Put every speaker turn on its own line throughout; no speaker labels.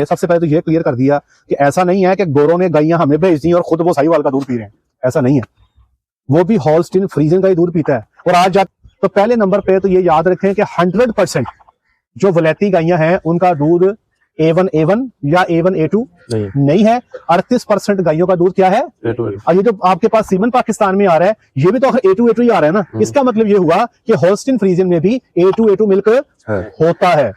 सबसे पहले तो ये क्लियर कर दिया कि ऐसा नहीं है कि गोरों ने गायियां हमें भेज दी और खुद वो साहिवाल का दूध पी रहे हैं, ऐसा नहीं है। वो भी हॉल्स्टीन फ्रीजियन का ही दूध पीता है। और आज तो पहले नंबर पे तो ये याद रखें कि 100% जो वलैती गायियां हैं उनका दूध A1 या A1A2 नहीं है। 38% गायों का दूध क्या है और ये जो आपके पास सीमन पाकिस्तान में आ रहा है ये भी तो A2 ही आ रहा है ना। इसका मतलब ये हुआ कि हॉल्स्टीन फ्रीजियन में भी A2 मिल्क होता है।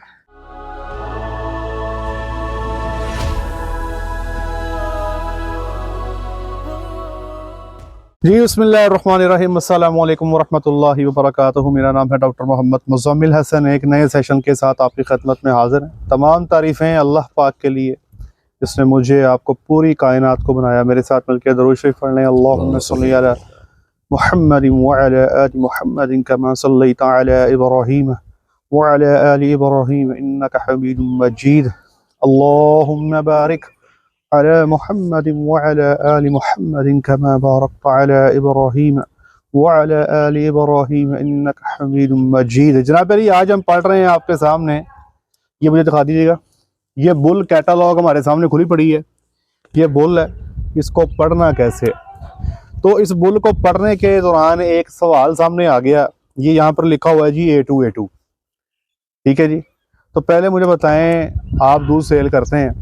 जी बिस्मिल्लाहिर्रहमानिर्रहीम, अस्सलाम वालेकुम वरहमतुल्लाहि वबरकातुहू। मेरा नाम है डॉक्टर मोहम्मद मुज़म्मिल हसन। एक नए सेशन के साथ आपकी खिदमत में हाजिर हैं। तमाम तारीफ़ें अल्लाह पाक के लिए जिसने मुझे आपको पूरी कायनात को बनाया। मेरे साथ मिलकर दरूद शरीफ पढ़ लें। अल्लाहुम्मा सल्ली अला मुहम्मद व अला आलि मुहम्मद कमा सल्लैता अला इब्राहीम व अला आलि इब्राहीम इन्नका हमीदुम मजीद। अल्लाहुम्मा बारिक अला मुहम्मद व अला आलि मुहम्मद कमा बारकता अला इब्राहीम व अला आलि इब्राहीम इन्नका हमीदुम मजीद। जनाब अली, आज हम पढ़ रहे हैं आपके सामने, ये मुझे दिखा दीजिएगा, ये बुल कैटलॉग हमारे सामने खुली पड़ी है। ये बुल है, इसको पढ़ना कैसे? तो इस बुल को पढ़ने के दौरान एक सवाल सामने आ गया। ये यहाँ पर लिखा हुआ है जी A2, ठीक है जी। तो पहले मुझे बताएं, आप दूध सेल करते हैं,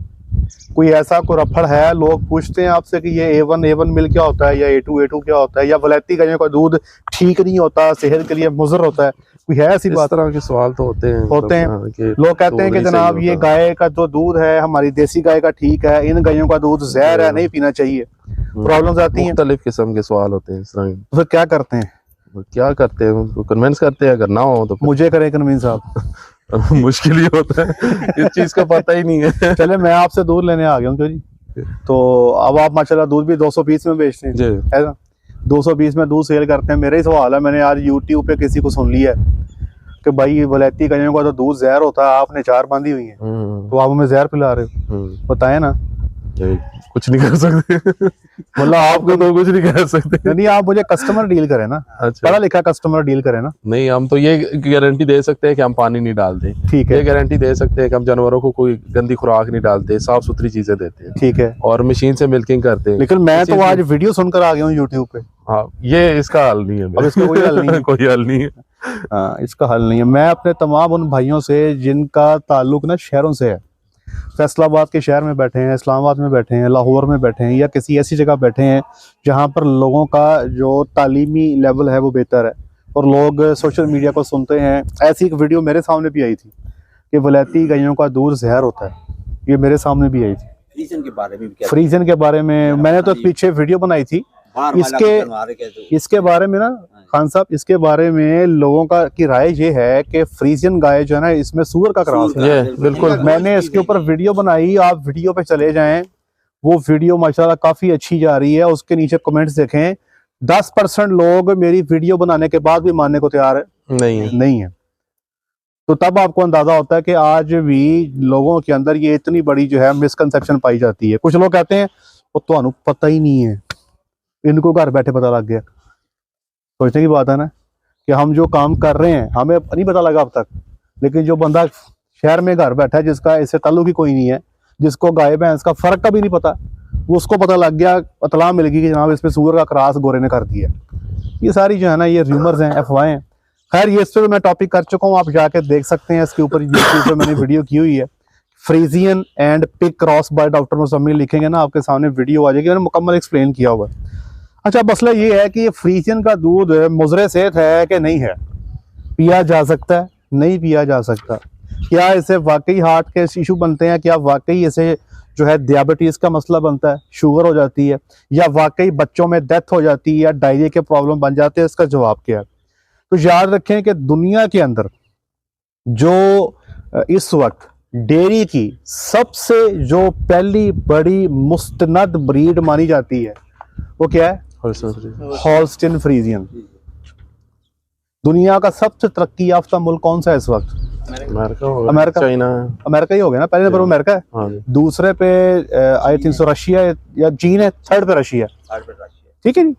कोई ऐसा कोई रफड़ है? लोग पूछते हैं आपसे कि ये A1 मिल्क क्या होता है या A2 क्या होता है, या वलैती गायों का दूध ठीक नहीं होता, सेहत के लिए मुज़र होता है, कोई है ऐसी बात?
तरह के सवाल तो होते हैं
लोग कहते हैं कि जनाब ये गाय का जो दूध है हमारी देसी गाय का ठीक है, इन गायों का दूध जहर है, नहीं पीना चाहिए। प्रॉब्लम्स आती हैं,
मुख्तलिफ किस्म के सवाल होते हैं इस तरह।
तो फिर क्या करते हैं?
उनको कन्विंस करते हैं, अगर ना हो तो
मुझे करें कन्विंस आप?
मुश्किल ही होता है, इस चीज का पता ही नहीं है।
चले मैं आपसे दूध लेने आ गया हूँ जी। तो अब आप माशाल्लाह दूध भी 220 में बेचते हैं, है ना? 220 में दूध सेल करते हैं। मेरा ही सवाल है, मैंने आज YouTube पे किसी को सुन लिया कि भाई वलैती गायों का तो दूध जहर होता है, आपने 4 बांधी हुई है तो आप हमें जहर पिला रहे हो, बताए ना?
कुछ नहीं कर सकते,
मतलब आपको
तो कुछ नहीं कह सकते।
नहीं, आप मुझे कस्टमर डील करें ना।
अच्छा,
पढ़ा लिखा कस्टमर डील करें ना।
नहीं, हम तो ये गारंटी दे सकते हैं कि हम पानी नहीं डालते,
ठीक है।
ये गारंटी दे सकते हैं कि हम जानवरों को कोई गंदी खुराक नहीं डालते, साफ सुथरी चीजें देते हैं, ठीक है, और मशीन से मिल्किंग करते हैं।
लेकिन मैं तो आज वीडियो सुनकर आ गया हूँ YouTube पे।
हाँ, ये इसका हल नहीं है।
अब इसका कोई हल नहीं है।
कोई हल नहीं है।
हाँ, इसका हल नहीं है। मैं अपने तमाम उन भाइयों से जिनका ताल्लुक ना शहरों से है, फैसलाबाद के शहर में बैठे हैं, इस्लामाबाद में बैठे हैं, लाहौर में बैठे हैं, या किसी ऐसी जगह बैठे हैं जहाँ पर लोगों का जो तालीमी लेवल है वो बेहतर है और लोग सोशल मीडिया को सुनते हैं। ऐसी एक वीडियो मेरे सामने भी आई थी कि वलैती गायों का दूध जहर होता है, ये मेरे सामने भी आई थी। फ्रीजन के बारे में मैंने तो पीछे वीडियो बनाई थी। इसके बारे में ना खान साहब, इसके बारे में लोगों का की राय ये है कि फ्रीजियन गाय जो है ना, इसमें सूअर का क्रॉस है। बिल्कुल, मैंने इसके ऊपर वीडियो बनाई, आप वीडियो पे चले जाएं, वो वीडियो माशाल्लाह काफी अच्छी जा रही है। उसके नीचे कमेंट्स देखें, 10% लोग मेरी वीडियो बनाने के बाद भी मानने को तैयार नहीं है। तो तब आपको अंदाजा होता है कि आज भी लोगों के अंदर ये इतनी बड़ी जो है मिसकंसेप्शन पाई जाती है। कुछ लोग कहते हैं वो तो पता ही नहीं है, इनको घर बैठे पता लग गया। सोचने की बात है ना कि हम जो काम कर रहे हैं हमें नहीं पता लगा अब तक, लेकिन जो बंदा शहर में घर बैठा है, जिसका इससे ताल्लुक ही कोई नहीं है, जिसको गाय भैंस का फर्क का भी नहीं पता, वो उसको पता लग गया, इत्तला मिल गई कि जनाब इसमें सूअर का क्रॉस गोरे ने कर दिया। ये सारी जो है ना ये र्यूमर्स हैं, अफवाहें हैं। खैर, ये इस पर मैं टॉपिक कर चुका हूँ, आप जाके देख सकते हैं। इसके ऊपर यूट्यूब पे मैंने वीडियो की हुई है, Friesian and pig cross by doctor Muzammil लिखेंगे ना, आपके सामने वीडियो आ जाएगी, मैंने मुकम्मल एक्सप्लेन किया हुआ है। अच्छा, मसला ये है कि ये फ्रीजियन का दूध मुज़रे सेहत है कि नहीं है? पिया जा सकता है, नहीं पिया जा सकता? क्या इससे वाकई हार्ट के इशू बनते हैं? क्या वाकई इसे जो है डायबिटीज़ का मसला बनता है, शुगर हो जाती है, या वाकई बच्चों में डेथ हो जाती है या डायरिया के प्रॉब्लम बन जाते हैं? इसका जवाब क्या है? तो याद रखें कि दुनिया के अंदर जो इस वक्त डेयरी की सबसे जो पहली बड़ी मुस्तनद ब्रीड मानी जाती है वो क्या है? Holstein Friesian. दुनिया का सबसे तरक्की याफ्ता मुल्क कौन सा है इस वक्त? अमेरिका। अमेरिका ही हो गया ना, पहले नंबर पर अमेरिका है, दूसरे पे आई थिंक सो रशिया या चीन है, थर्ड पे रशिया, ठीक है जी।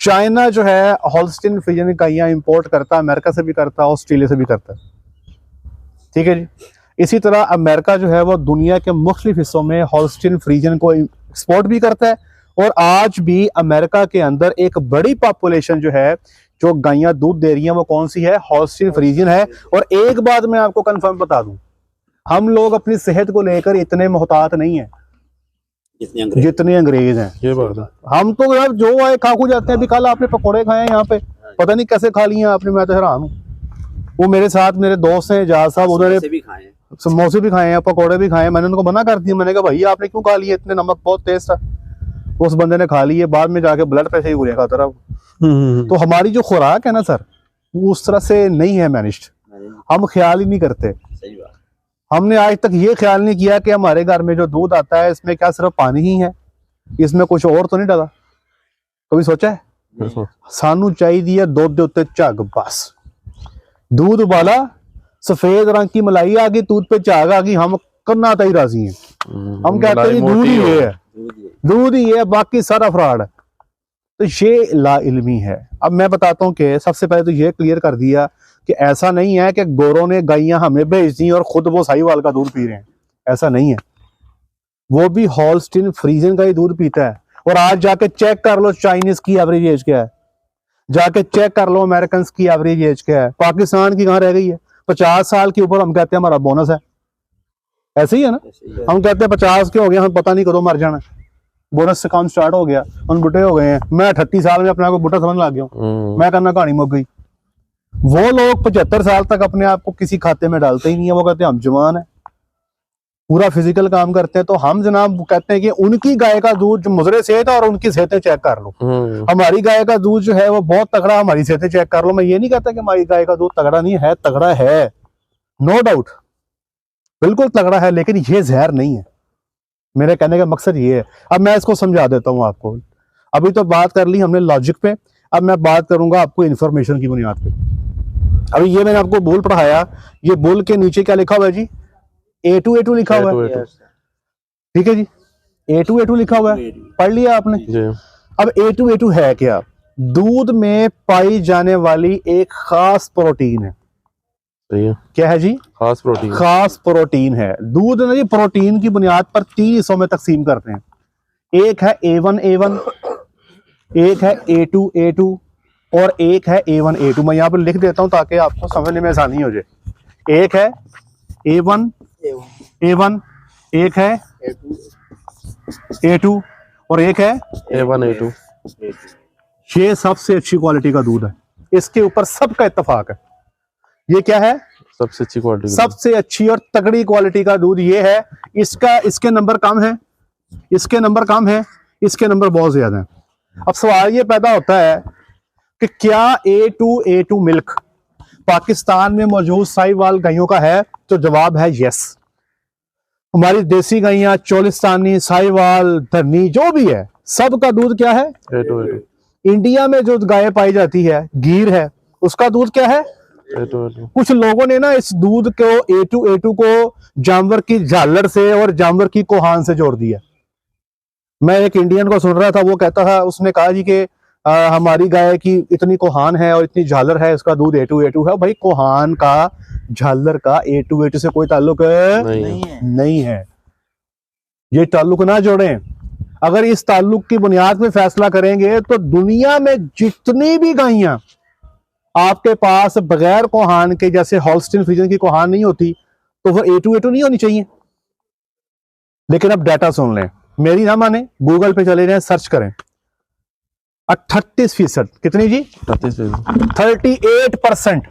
चाइना जो है हॉल्स्टीन फ्रीजियन गायें इंपोर्ट करता है, अमेरिका से भी करता है, ऑस्ट्रेलिया से भी करता है, ठीक है जी। इसी तरह अमेरिका जो है वो दुनिया के मुख्तलिफ हिस्सों में हॉल्स्टीन फ्रीजियन को एक्सपोर्ट भी करता है, और आज भी अमेरिका के अंदर एक बड़ी पॉपुलेशन जो है, जो गायें दूध दे रही हैं, वो कौन सी है? हॉल्स्टीन फ्रीजियन है। और एक बात मैं आपको कंफर्म बता दूं, हम लोग अपनी सेहत को लेकर इतने मोहतात नहीं है जितने अंग्रेज हैं।
ये बात है।
हम तो यार जो आए खाकू जाते हैं। अभी कल आपने पकौड़े खाए हैं यहाँ पे, पता नहीं कैसे खा लिए आपने, मैं तो हैरान हूँ। वो मेरे साथ मेरे दोस्त हैं एजाज साहब, उन्होंने समोसे भी खाए हैं, पकौड़े भी खाए हैं। मैंने उनको मना कर दिया, मैंने कहा भाई आपने क्यों खा लिए, इतने नमक बहुत तेज था। उस बंदे ने खा लिए, बाद में जाके ब्लड प्रेशर ही गोलियां खाता रहा। तो हमारी जो खुराक है ना सर, वो उस तरह से नहीं है मैनेज्ड, हम ख्याल ही नहीं करते। हमने आज तक ये ख्याल नहीं किया कि हमारे घर में जो दूध आता है इसमें क्या सिर्फ पानी ही है, इसमें कुछ और तो नहीं डाला। कभी सोचा है? सानू चाहिए दूध दे उत्ते झग, बस दूध उबाला, सफेद रंग की मलाई आ गई, दूध पे झाग आ गई, हम करना तो ही राजी हैं। हम कहते हैं दूध ही ये है, दूध ही है, बाकी सारा फ्रॉड है। तो ये लाइल्मी है। अब मैं बताता हूँ कि सबसे पहले तो ये क्लियर कर दिया कि ऐसा नहीं है कि गोरों ने गायें हमें भेज दी और खुद वो साहिवाल का दूध पी रहे हैं, ऐसा नहीं है। वो भी हॉल्स्टीन फ्रीजियन का ही दूध पीता है। और आज जाके चेक कर लो चाइनीज की एवरेज एज क्या है, जाके चेक कर लो अमेरिकन की एवरेज एज क्या है। पाकिस्तान की कहाँ रह गई है? 50 साल के ऊपर हम कहते हैं हमारा बोनस है, ऐसे ही है ना। हम कहते हैं 50 के हो गए, हम पता नहीं कदों मर जाना, बोनस से काम स्टार्ट हो गया, हम बुढ़े हो गए हैं। मैं 38 साल में अपने आप को बुढ़ा समझ लग गया हूँ, मैं करना कहानी मुक गई। वो लोग 75 साल तक अपने आप को किसी खाते में डालते ही नहीं है, वो कहते हैं हम जवान है, पूरा फिजिकल काम करते हैं। तो हम जनाब कहते हैं कि उनकी गाय का दूध जो मुजरे सेहत है और उनकी सेहतें चेक कर लो। हमारी गाय का दूध जो है वो बहुत तगड़ा, हमारी सेहतें चेक कर लो। मैं ये नहीं कहता कि हमारी गाय का दूध तगड़ा नहीं है, तगड़ा है, नो डाउट, बिल्कुल तगड़ा है, लेकिन ये जहर नहीं है। मेरे कहने का मकसद ये है। अब मैं इसको समझा देता हूँ आपको। अभी तो बात कर ली हमने लॉजिक पे, अब मैं बात करूंगा आपको इंफॉर्मेशन की बुनियाद पे। अभी ये मैंने आपको बुल पढ़ाया, ये बुल के नीचे क्या लिखा हुआ है जी? A2 लिखा हुआ है, ठीक है जी, A2 लिखा हुआ है, पढ़ लिया आपने। अब A2 है क्या? दूध में पाई जाने वाली एक खास प्रोटीन है। क्या है जी?
खास प्रोटीन।
खास प्रोटीन है। दूध ना जी प्रोटीन की बुनियाद पर 3 हिस्सों में तकसीम करते हैं। एक है A1, एक है A2 और एक है A1, मैं यहाँ पर लिख देता हूं ताकि आपको समझने में आसानी हो जाए। एक है A1, एक है A2 और एक है
A1,
ये सबसे अच्छी क्वालिटी का दूध है, इसके ऊपर सबका इत्तेफाक है। ये क्या है?
सबसे अच्छी क्वालिटी,
सबसे अच्छी और तगड़ी क्वालिटी का दूध ये है। इसके नंबर कम है, इसके नंबर कम है, इसके नंबर बहुत ज्यादा है। अब सवाल ये पैदा होता है कि क्या A2 मिल्क पाकिस्तान में मौजूद साहिवाल गायों का है? तो जवाब है यस। हमारी देसी गायें, चोलिस्तानी, साहिवाल, धरनी, जो भी है, सबका दूध क्या है?
A2।
इंडिया में जो गाय पाई जाती है, गिर है, उसका दूध क्या है?
A2।
कुछ लोगों ने ना इस दूध को A2 को जानवर की झालर से और जानवर की कोहान से जोड़ दिया। मैं एक इंडियन को सुन रहा था, वो कहता था, उसने कहा जी कि हमारी गाय की इतनी कोहान है और इतनी झालर है, इसका दूध A2 है। भाई कोहान का, झालर का A2 से कोई ताल्लुक नहीं है। ये ताल्लुक ना जोड़ें। अगर इस ताल्लुक की बुनियाद पे फैसला करेंगे तो दुनिया में जितनी भी गायें आपके पास बगैर कोहान के, जैसे हॉल्स्टीन फ्रीजियन की कोहान नहीं होती, तो फिर A2 नहीं होनी चाहिए। लेकिन अब डाटा सुन लें, मेरी ना माने, गूगल पे चले जाएं, सर्च करें। 38%, कितनी जी? 38%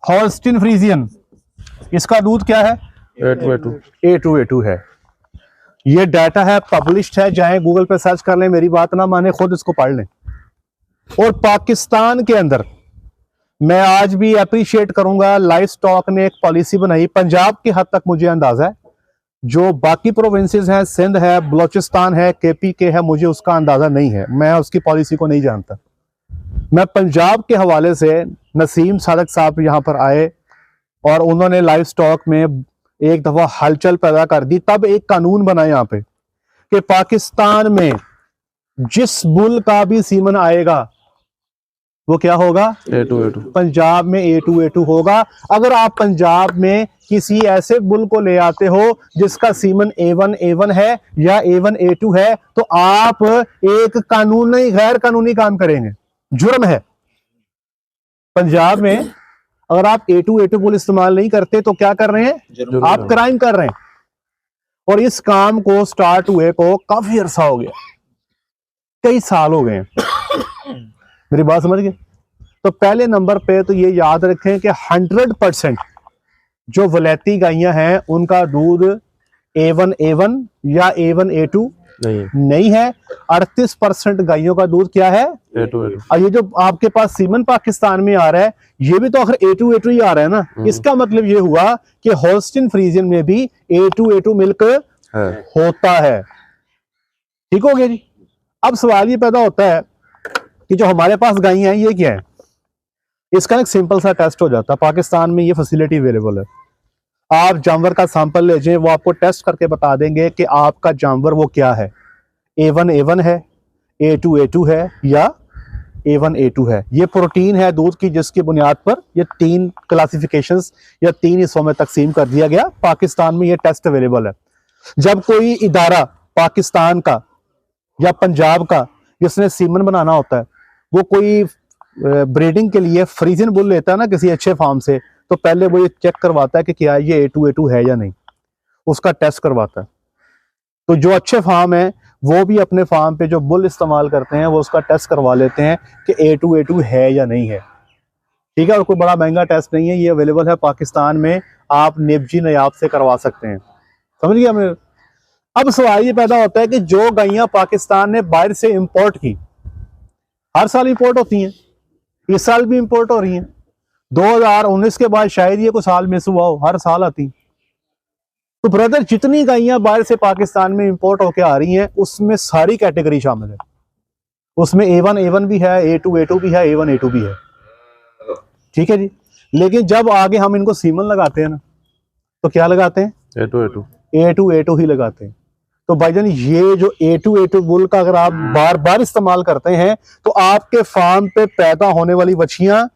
हॉल्स्टीन फ्रीजियन, इसका दूध क्या है? A2 है। ये डाटा है, पब्लिश्ड है, जाएं गूगल पे सर्च कर लें, मेरी बात ना माने, खुद इसको पढ़ लें। और पाकिस्तान के अंदर मैं आज भी अप्रिशिएट करूंगा, लाइफ स्टॉक ने एक पॉलिसी बनाई, पंजाब की हद तक मुझे अंदाजा है, जो बाकी प्रोविंसेस हैं, सिंध है, बलोचिस्तान है, KPK है, मुझे उसका अंदाजा नहीं है, मैं उसकी पॉलिसी को नहीं जानता। मैं पंजाब के हवाले से, नसीम सादक साहब यहाँ पर आए और उन्होंने लाइफ स्टॉक में एक दफा हलचल पैदा कर दी। तब एक कानून बना यहाँ पे कि पाकिस्तान में जिस बुल का भी सीमन आएगा वो क्या होगा?
A2A2।
पंजाब में A2A2 होगा। अगर आप पंजाब में किसी ऐसे बुल को ले आते हो जिसका सीमन A1A1 है या A1A2 है, तो आप एक कानूनी गैर कानूनी काम करेंगे, जुर्म है। पंजाब में अगर आप A2A2 बुल इस्तेमाल नहीं करते तो क्या कर रहे हैं? आप क्राइम कर रहे हैं। और इस काम को स्टार्ट हुए को काफी अरसा हो गया, कई साल हो गए। मेरी बात समझ गए? तो पहले नंबर पे तो ये याद रखें कि 100% जो वलैती गायें हैं उनका दूध A1A1 या A1A2 नहीं है। 38% गायों का दूध क्या है?
A2A2।
और ये जो आपके पास सीमन पाकिस्तान में आ रहा है, ये भी तो आखिर A2A2 ही आ रहा है ना। इसका मतलब ये हुआ कि होल्स्टीन फ्रीजियन में भी A2A2 मिल्क होता है। ठीक हो गया जी। अब सवाल ये पैदा होता है कि जो हमारे पास गायें हैं ये क्या है? इसका एक सिंपल सा टेस्ट हो जाता है। पाकिस्तान में ये फैसिलिटी अवेलेबल है। आप जानवर का सैंपल ले जाएं, वो आपको टेस्ट करके बता देंगे कि आपका जानवर वो क्या है, A1A1 है, A2A2 है या A1A2 है। ये प्रोटीन है दूध की, जिसकी बुनियाद पर ये 3 क्लासिफिकेशंस या 3 हिस्सों में तकसीम कर दिया गया। पाकिस्तान में ये टेस्ट अवेलेबल है। जब कोई इदारा पाकिस्तान का या पंजाब का जिसने सीमन बनाना होता है, वो कोई ब्रीडिंग के लिए फ्रीजियन बुल लेता है ना किसी अच्छे फार्म से, तो पहले वो ये चेक करवाता है कि क्या ये A2A2 है या नहीं, उसका टेस्ट करवाता है। तो जो अच्छे फार्म है वो भी अपने फार्म पे जो बुल इस्तेमाल करते हैं वो उसका टेस्ट करवा लेते हैं कि A2A2 है या नहीं है। ठीक है, और कोई बड़ा महंगा टेस्ट नहीं है, ये अवेलेबल है पाकिस्तान में, आप निबजी नयाब से करवा सकते हैं। समझ गया मेरे? अब सवाल ये पैदा होता है कि जो गायें पाकिस्तान ने बाहर से इंपोर्ट की, हर साल इंपोर्ट होती हैं, इस साल भी इंपोर्ट हो रही हैं, 2019 के बाद शायद ये कोई साल मिस हुआ हो, हर साल आती। तो ब्रदर जितनी गायें बाहर से पाकिस्तान में इंपोर्ट होकर आ रही हैं उसमें सारी कैटेगरी शामिल है। उसमें A1A1 भी है, A2A2 भी है, A1A2 भी है। ठीक है जी। लेकिन जब आगे हम इनको सीमन लगाते हैं ना, तो क्या लगाते हैं?
A2A2।
A2A2 ही लगाते हैं। तो भाईजान ये जो A2A2 बुल का अगर आप बार बार इस्तेमाल करते हैं तो आपके फार्म पे पैदा होने वाली बच्चियां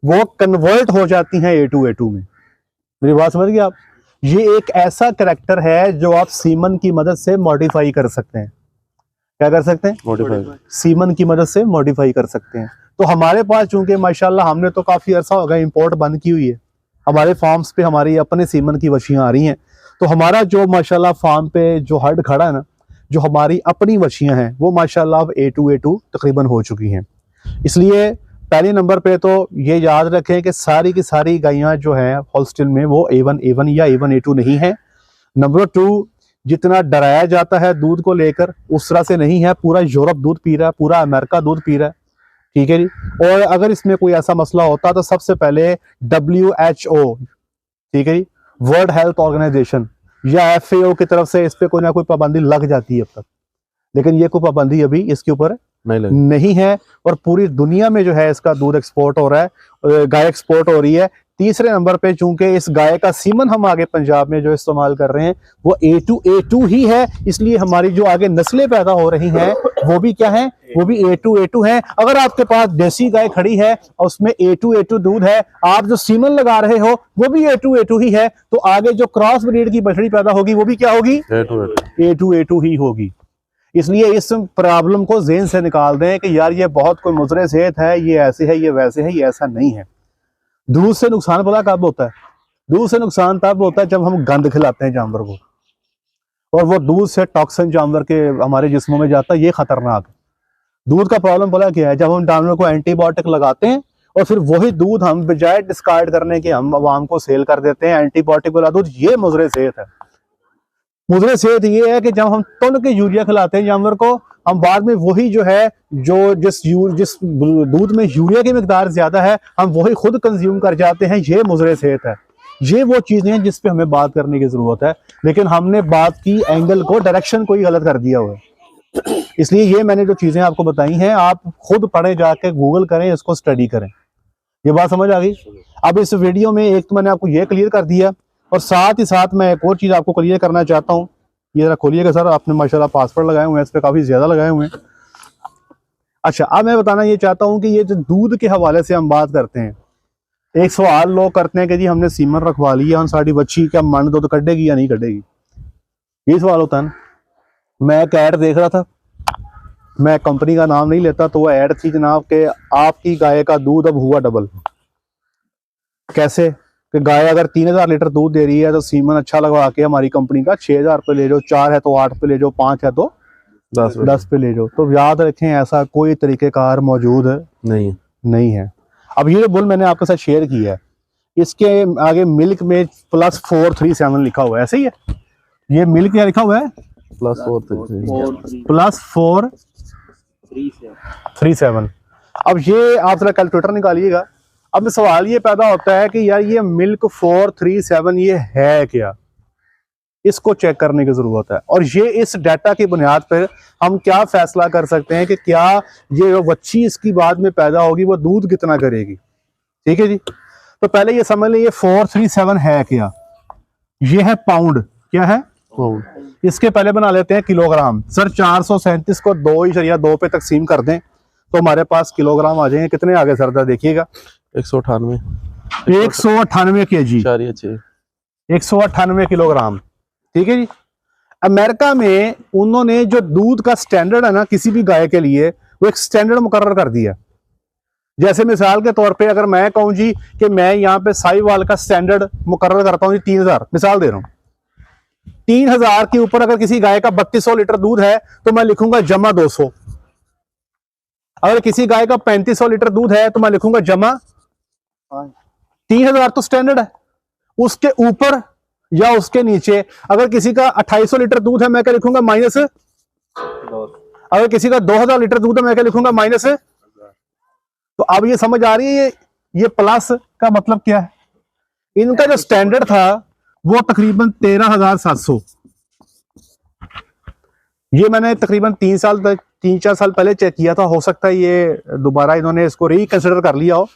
वो कन्वर्ट हो जाती हैं A2A2 में। मेरी बात समझ गए आप? ये एक ऐसा करैक्टर है जो आप सीमन की मदद से मॉडिफाई कर सकते हैं। क्या कर सकते हैं?
मॉडिफाई।
सीमन की मदद से मॉडिफाई कर सकते हैं। तो हमारे पास चूंकि माशाल्लाह हमने तो काफी अरसा हो गया इंपोर्ट बंद की हुई है, हमारे फार्म्स पे हमारी अपने सीमन की बच्चियां आ रही हैं। तो हमारा जो माशाल्लाह फार्म पे जो हर्ड खड़ा है ना, जो हमारी अपनी बच्चियां हैं वो माशाल्लाह अब A2A2 तकरीबन हो चुकी हैं। इसलिए पहले नंबर पे तो ये याद रखें कि सारी की सारी गायें जो हैं होल्स्टीन में वो A1A1 या A1A2 नहीं है। नंबर 2, जितना डराया जाता है दूध को लेकर उस तरह से नहीं है। पूरा यूरोप दूध पी रहा है, पूरा अमेरिका दूध पी रहा है। ठीक है जी। और अगर इसमें कोई ऐसा मसला होता तो सबसे पहले WHO, ठीक है जी, वर्ल्ड हेल्थ ऑर्गेनाइजेशन या FAO की तरफ से इस पे कोई ना कोई पाबंदी लग जाती है अब तक, लेकिन ये कोई पाबंदी अभी इसके ऊपर नहीं है। और पूरी दुनिया में जो है इसका दूध एक्सपोर्ट हो रहा है, गाय एक्सपोर्ट हो रही है। तीसरे नंबर पे चूंकि इस गाय का सीमन हम आगे पंजाब में जो इस्तेमाल कर रहे हैं वो A2A2 ही है, इसलिए हमारी जो आगे नस्लें पैदा हो रही हैं वो भी क्या है? वो भी A2A2 है। अगर आपके पास देसी गाय खड़ी है और उसमें A2A2 दूध है, आप जो सीमन लगा रहे हो वो भी A2A2 ही है, तो आगे जो क्रॉस ब्रीड की बछड़ी पैदा होगी वो भी क्या होगी? A2A2 ही होगी। इसलिए इस प्रॉब्लम को ज़हन से निकाल दें कि यार ये बहुत कोई मुज़रे सेहत है, ये ऐसे है, ये वैसे है, ये ऐसा नहीं है। दूध से नुकसान पता कब होता है? दूध से नुकसान तब होता है जब हम गंद खिलाते हैं जानवर को, और वो दूध से टॉक्सिन जानवर के हमारे जिस्मों में जाता है, ये खतरनाक है। दूध का प्रॉब्लम पता क्या है? जब हम जानवर को एंटीबायोटिक लगाते हैं और फिर वही दूध हम बजाय डिस्कार्ड करने के हम आवाम को सेल कर देते हैं एंटीबायोटिक वाला दूध, ये मुज़रे सेहत है। मुज़रे सेहत ये है कि जब हम टन के यूरिया खिलाते हैं जानवर को, हम बाद में वही जो है जिस दूध में यूरिया की मिकदार ज्यादा है हम वही खुद कंज्यूम कर जाते हैं, ये मुज़रे सेहत है। ये वो चीजें हैं जिस पे हमें बात करने की जरूरत है, लेकिन हमने बात की एंगल को, डायरेक्शन को ही गलत कर दिया हुआ है। इसलिए ये मैंने जो चीजें आपको बताई हैं आप खुद पढ़े, जाके गूगल करें, इसको स्टडी करें। ये बात समझ आ गई? अब इस वीडियो में एक तो मैंने आपको ये क्लियर कर दिया, और साथ ही साथ मैं एक और चीज आपको क्लियर करना चाहता हूँ। ये जरा खोलिएगा सर, आपने माशाल्लाह पासवर्ड लगाए हुए हैं, इस पे काफी ज्यादा लगाए हुए हैं। अच्छा, अब मैं बताना ये चाहता हूँ कि ये जो दूध के हवाले से हम बात करते हैं, एक सवाल लोग करते हैं कि जी हमने सीमन रखवा लिया, हम साड़ी बच्ची क्या मन दूध कटेगी या नहीं कटेगी, ये सवाल होता है ना। मैं एक ऐड देख रहा था, मैं कंपनी का नाम नहीं लेता, तो वो ऐड थी जनाब कि आपकी गाय का दूध अब हुआ डबल। कैसे कि गाय अगर 3000 लीटर दूध दे रही है तो सीमन अच्छा लगवा के हमारी कंपनी का 6000 रुपये ले जाओ, 4 है तो 8 पे ले जाओ, 5 है तो 10 पे ले जाओ। तो याद रखें ऐसा कोई तरीक़ेकार मौजूद नहीं है। अब ये जो बुल मैंने आपके साथ शेयर किया है, इसके आगे मिल्क में +437 लिखा हुआ है, ऐसे ही है। ये मिल्क क्या लिखा हुआ है? +437। अब ये आप जरा कैलकुलेटर निकालिएगा। अब सवाल ये पैदा होता है कि यार ये मिल्क 437 ये है क्या, इसको चेक करने की जरूरत है। और ये इस डाटा की बुनियाद पर हम क्या फैसला कर सकते हैं कि क्या ये जो बच्ची इसकी बाद में पैदा होगी वो दूध कितना करेगी। ठीक है जी, तो पहले ये समझ लें ये 437 है क्या। ये है पाउंड, क्या है पाउंड। इसके पहले बना लेते हैं किलोग्राम। सर 437 को 2.2 पे तकसीम कर दें तो हमारे पास किलोग्राम आ जाएंगे। कितने आगे सर देखिएगा? 198 केजी, 198 किलोग्राम। ठीक है जी। अमेरिका में उन्होंने जो दूध का स्टैंडर्ड है ना किसी भी गाय के लिए, वो एक स्टैंडर्ड मुकर्रर कर दिया। जैसे मिसाल के तौर पे अगर मैं कहूं जी कि मैं यहाँ पे साहिवाल का स्टैंडर्ड मुकर्रर करता हूँ जी 3000, मिसाल दे रहा हूँ, 3000 के ऊपर अगर किसी गाय का 3200 लीटर दूध है तो मैं लिखूंगा जमा 200। अगर किसी गाय का 3500 लीटर दूध है तो मैं लिखूंगा जमा 3000 तो स्टैंडर्ड है। उसके ऊपर या उसके नीचे अगर किसी का 2800 लीटर दूध है मैं क्या लिखूंगा? माइनस। अगर किसी का 2000 लीटर दूध है मैं क्या लिखूंगा? माइनस। तो अब ये समझ आ रही है ये प्लस का मतलब क्या है। इनका जो स्टैंडर्ड था वो तकरीबन 13700। ये मैंने तकरीबन 3-4 साल पहले चेक किया था। हो सकता है ये दोबारा इन्होंने इसको रिकंसिडर कर लिया हो,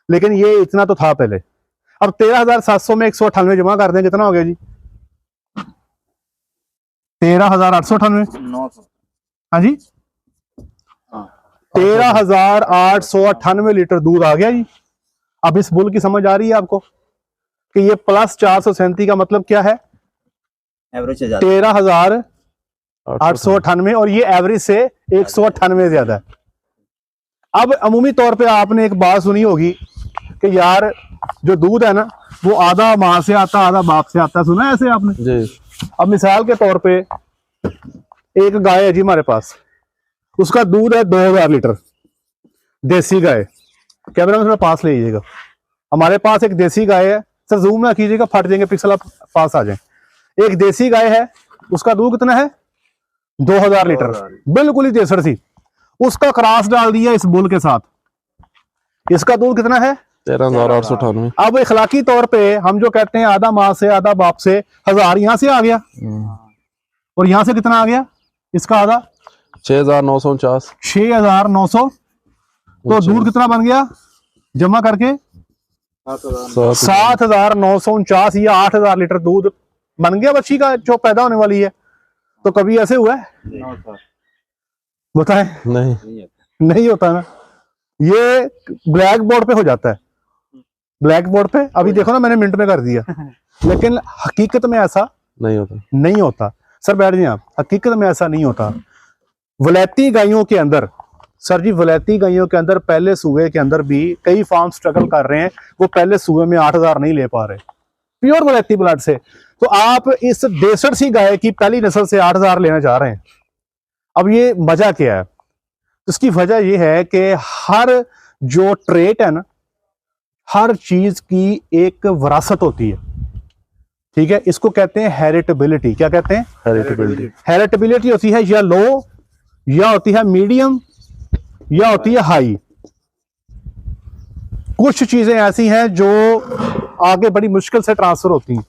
लेकिन ये इतना तो था पहले। अब 13700 में 198 जमा कर दें, कितना हो गया जी? 13898। हाँ जी, 13898 लीटर दूध आ गया जी। अब इस बुल की समझ आ रही है आपको कि ये +437 का मतलब क्या है? एवरेज 13898 और ये एवरेज से 198 ज्यादा है। अब अमूमी तौर पे आपने एक बात सुनी होगी कि यार जो दूध है ना वो आधा माँ से आता आधा बाप से आता है, सुना है ऐसे आपने जी। अब मिसाल के तौर पे एक गाय है जी हमारे पास, उसका दूध है 2000 लीटर, देसी गाय। कैमरा में थोड़ा पास ले लीजिएगा। हमारे पास एक देसी गाय है, सर जूम ना कीजिएगा फट जाएंगे पिक्सल, आप पास आ जाए। एक देसी गाय है, उसका दूध कितना है? 2000 लीटर, बिल्कुल ही देसर सी। उसका क्रॉस डाल दिया इस बुल के साथ, इसका दूध कितना है?
13898।
अब इखलाकी तौर पे हम जो कहते हैं आधा माँ से आधा बाप से, 1000 यहां से आ गया और यहां से कितना आ गया? इसका आधा
6949।
6900। तो दूध कितना बन गया जमा करके? 7949 या 8000 लीटर दूध बन गया बच्ची का जो पैदा होने वाली है। तो कभी ऐसे हुआ है? बताएं। नहीं होता ना। ये ब्लैक बोर्ड पे हो जाता है, ब्लैक बोर्ड पे। अभी देखो ना मैंने मिनट में कर दिया, लेकिन हकीकत में ऐसा नहीं होता। सर बैठ जाइए आप। हकीकत में ऐसा नहीं होता। वलैती गायों के अंदर, सर जी वलैती गायों के अंदर पहले सूबे के अंदर भी कई फार्म स्ट्रगल कर रहे हैं, वो पहले सूबे में 8000 नहीं ले पा रहे प्योर वलैती ब्लड से। तो आप इस 63 सी गाय की पहली नस्ल से 8000 लेना चाह रहे हैं। अब ये वजह क्या है? इसकी वजह ये है कि हर जो ट्रेट है ना, हर चीज की एक विरासत होती है। ठीक है, इसको कहते हैं हेरिटेबिलिटी। क्या कहते हैं? हेरिटेबिलिटी होती है या लो, या होती है मीडियम, या होती है हाई। कुछ चीजें ऐसी हैं जो आगे बड़ी मुश्किल से ट्रांसफर होती हैं,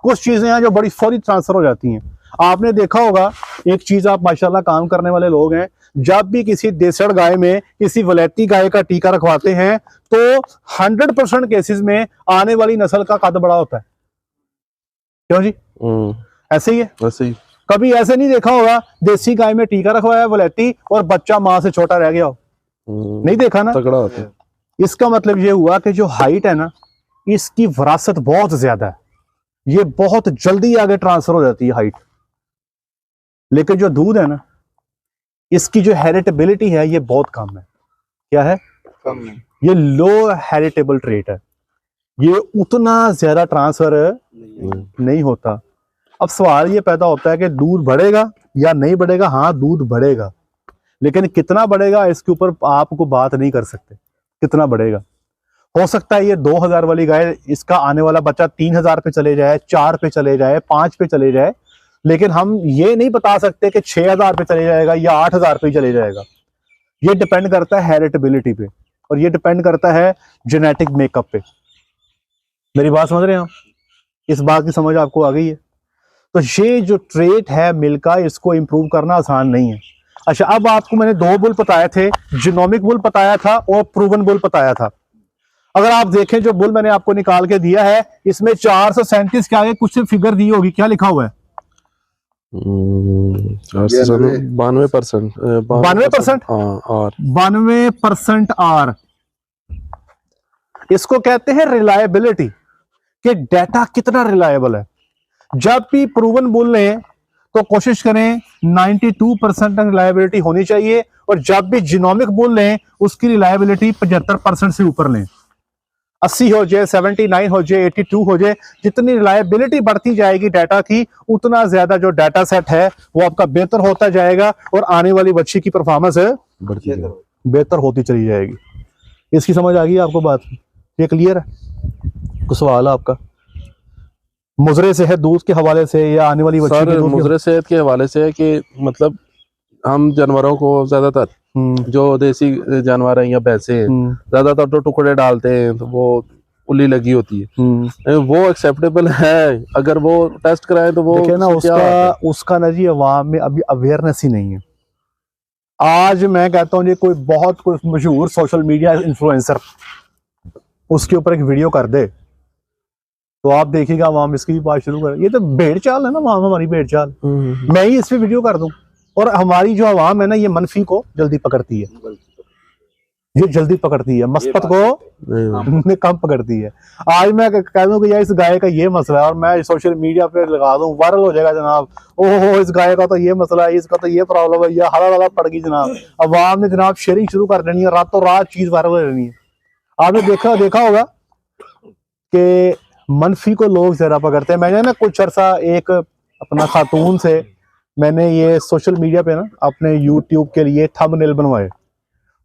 कुछ चीजें हैं जो बड़ी फौरी ट्रांसफर हो जाती हैं। आपने देखा होगा एक चीज, आप माशाल्लाह काम करने वाले लोग हैं, जब भी किसी देसड़ गाय में किसी वलैती गाय का टीका रखवाते हैं तो 100% केसेस में आने वाली नस्ल का कद बड़ा होता है। क्यों जी? ऐसे ही है। ऐसे ही कभी ऐसे नहीं देखा होगा देसी गाय में टीका रखवाया वलैती और बच्चा मां से छोटा रह गया हो। नहीं देखा ना,
तगड़ा होता है।
इसका मतलब ये हुआ कि जो हाइट है ना, इसकी वरासत बहुत ज्यादा है, ये बहुत जल्दी आगे ट्रांसफर हो जाती है हाइट। लेकिन जो दूध है ना, इसकी जो हेरिटेबिलिटी है ये बहुत कम है। क्या है?
कम है।
ये लो हेरिटेबल ट्रेट है, ये उतना ज्यादा ट्रांसफर नहीं होता। अब सवाल ये पैदा होता है कि दूध बढ़ेगा या नहीं बढ़ेगा। हाँ, दूध बढ़ेगा, लेकिन कितना बढ़ेगा इसके ऊपर आपको बात नहीं कर सकते। कितना बढ़ेगा, हो सकता है ये 2000 वाली गाय, इसका आने वाला बच्चा 3000 पे चले जाए, 4 पे चले जाए, 5 पे चले जाए, लेकिन हम ये नहीं बता सकते कि 6000 पे चले जाएगा या 8000 पे ही चले जाएगा। ये डिपेंड करता है हेरिटेबिलिटी पे, और ये डिपेंड करता है जेनेटिक मेकअप पे। मेरी बात समझ रहे हैं आप? इस बात की समझ आपको आ गई है? तो ये जो ट्रेट है मिल्क का, इसको इंप्रूव करना आसान नहीं है। अच्छा, अब आपको मैंने 2 बुल बताए थे, जीनोमिक बुल बताया था और प्रूवन बुल बताया था। अगर आप देखें जो बुल मैंने आपको निकाल के दिया है, इसमें 437 के आगे कुछ फिगर दी होगी, क्या लिखा हुआ है?
92%।
92%?
और
92% आर, इसको कहते हैं रिलायबिलिटी, कि डाटा कितना रिलायबल है। जब भी प्रूवन बुल लें तो कोशिश करें 92% रिलायबिलिटी होनी चाहिए, और जब भी जीनोमिक बुल लें उसकी रिलायबिलिटी 75% से ऊपर लें। 80 हो जाए, 79 हो जाए, 82 हो जाए, जितनी रिलायबिलिटी बढ़ती जाएगी डाटा की, उतना ज्यादा जो डाटा सेट है वो आपका बेहतर होता जाएगा, और आने वाली बच्ची की परफॉर्मेंस बेहतर होती चली जाएगी। इसकी समझ आ गई आपको बात? ये क्लियर है? कुछ सवाल है आपका? मुजरे से है दूध के हवाले से, या आने वाली बच्ची
सर मुजरे सेहत के हवाले से है कि मतलब हम जानवरों को ज्यादातर जो देसी जानवर हैं या भैंसे हैं, ज्यादातर तो टुकड़े डालते हैं तो वो उल्ली लगी होती है, वो एक्सेप्टेबल है? अगर वो टेस्ट कराएं तो वो
देखिए ना, उसका ना जी अवाम में अभी अवेयरनेस ही नहीं है। आज मैं कहता हूँ, कोई बहुत कोई मशहूर सोशल मीडिया इन्फ्लुएंसर उसके ऊपर एक वीडियो कर दे, तो आप देखिएगा अवाम इसकी भी बात शुरू करे। ये तो भेड़ चाल है ना अवाम, हमारी भेड़ चाल। मैं ही इस पे वीडियो कर दूं, और हमारी जो अवाम है ना, ये मनफी को जल्दी पकड़ती है, ये जल्दी पकड़ती है, मस्बत को कम पकड़ती है। आज मैं कह दूं कि यार इस गाय का ये मसला है, और मैं सोशल मीडिया पे लगा दूं, वायरल हो जाएगा जनाब, ओहो इस गाय का तो ये मसला है, इसका तो ये प्रॉब्लम है, ये हला पड़ गई जनाब। अवाम ने जनाब शेयरिंग शुरू कर देनी है, रातों रात चीज वायरल हो जानी है। आपने देखा होगा कि मनफी को लोग जरा पकड़ते हैं। मैंने ना कुछ अरसा एक अपना खातून से मैंने ये सोशल मीडिया पे ना अपने यूट्यूब के लिए थंबनेल बनवाए।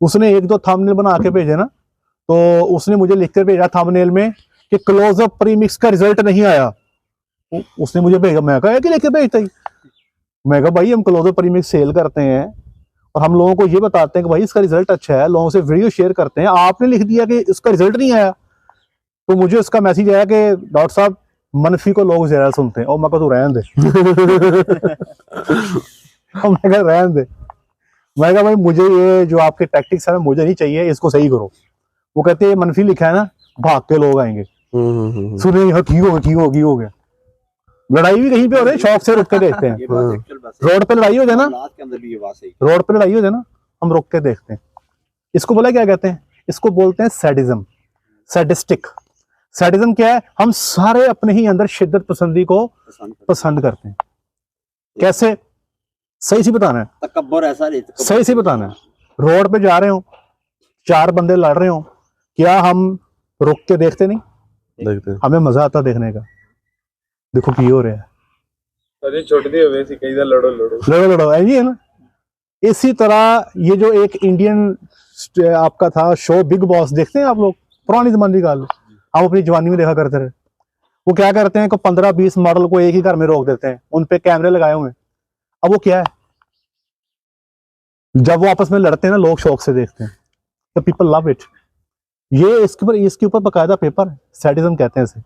उसने 1-2 थंबनेल बना के भेजे ना, तो उसने मुझे लिख कर भेजा थंबनेल में कि क्लोजअप प्रीमिक्स का रिजल्ट नहीं आया। उसने मुझे भेजा, मैं कहा कि लेके भेजता ही। मैं कहा भाई हम क्लोजअप प्रीमिक्स सेल करते हैं और हम लोगों को ये बताते हैं कि भाई इसका रिजल्ट अच्छा है, लोगों से वीडियो शेयर करते हैं, आपने लिख दिया कि इसका रिजल्ट नहीं आया। तो मुझे उसका मैसेज आया कि डॉक्टर साहब मनफी को लोग ज्यादा सुनते हैं, और मैं कहता हूँ रहने दे। मैं कहा रहने दे। मैं कहा भाई मुझे ये जो आपके टैक्टिक्स है मुझे नहीं चाहिए, इसको सही करो। वो कहते हैं मनफी लिखा है ना, भाग के लोग आएंगे, सुनेंगे की हो गया। लड़ाई भी कहीं पे हो रही है, शौक से रुक के देखते हैं। रोड पे लड़ाई हो जाए ना, रोड पे लड़ाई हो जाए ना, हम रुक के देखते हैं। इसको बोला क्या कहते हैं? इसको बोलते हैं सैडिज्म, सैडिस्टिक। सैडिज्म क्या है? हम सारे अपने ही अंदर शिद्दत पसंदी को पसंद करते हैं। कैसे? सही से बताना है,
तकब्बुर ऐसा नहीं,
सही से बताना है। रोड पे जा रहे हो, 4 बंदे लड़ रहे हो, क्या हम रुक के देखते नहीं?
देखते हैं।
हमें मजा आता देखने का। देखो की हो रहा है,
अरे छोटे हुए सी कई
लड़ो ऐसी है ना। इसी तरह ये जो एक इंडियन आपका था शो बिग बॉस, देखते हैं आप लोग? पुरानी जमाने की गाल हम अपनी जवानी में देखा करते रहे। वो क्या करते हैं, को 15-20 मॉडल को एक ही घर में रोक देते हैं, उन पे कैमरे लगाए हुए हैं। अब वो क्या है, जब वो आपस में लड़ते हैं ना, लोग शौक से देखते हैं, तो पीपल लव इट। ये इसके ऊपर बकायदा पेपर है, सैडिज्म कहते हैं इसे।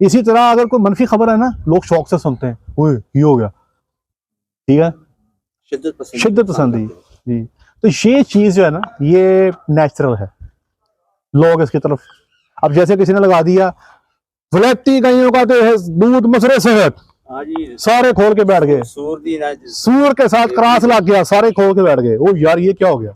इसी तरह अगर कोई मनफी खबर है ना, लोग शौक से सुनते हैं, ओए ये हो गया, ठीक है, शिद्दत पसंदी जी। तो ये चीज जो है ना, ये नेचुरल है, लोग इसकी तरफ। अब जैसे किसी ने लगा दिया वलैती गायों का तो है दूध मसरे सेहत, सारे खोल के बैठ गए। सूर के साथ क्रास लग गया, सारे खोल के बैठ गए। ओ यार ये क्या हो गया?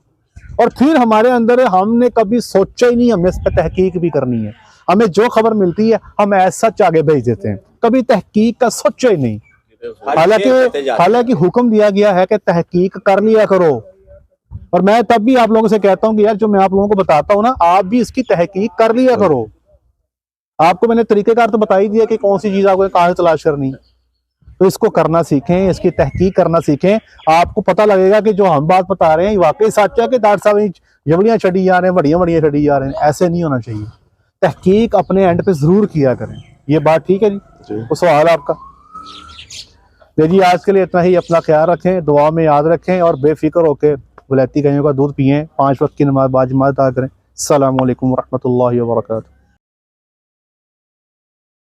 और फिर हमारे अंदर हमने कभी सोचा ही नहीं हमने इस पर तहकीक भी करनी है। हमें जो खबर मिलती है हम ऐसा सच आगे भेज देते हैं, कभी तहकीक का सोचा ही नहीं। हालांकि हुक्म दिया गया है कि तहकीक कर लिया करो। और मैं तब भी आप लोगों से कहता हूं कि यार जो मैं आप लोगों को बताता हूं ना, आप भी इसकी तहकीक कर लिया करो। आपको मैंने तरीकेकार तो बता ही दिया कि कौन सी चीज आपको कहां से तलाश करनी, तो इसको करना सीखें, इसकी तहकीक करना सीखें। आपको पता लगेगा कि जो हम बात बता रहे हैं वाकई सच है कि डॉक्टर साहब जबड़ियां छड़ी जा रहे हैं, बड़ियां छड़ी जा रहे हैं। ऐसे नहीं होना चाहिए। तहकीक अपने एंड पे जरूर किया करें। ये बात ठीक है जी? वो सवाल आपका जी। आज के लिए इतना ही। अपना ख्याल रखें, दुआ में याद रखें और बेफिक्र होकर वलैती गायों का दूध पिएं। 5 वक्त की नमाज बाजमात अदा करें। अस्सलामु अलैकुम वरहमतुल्लाहि वबरकातुहू।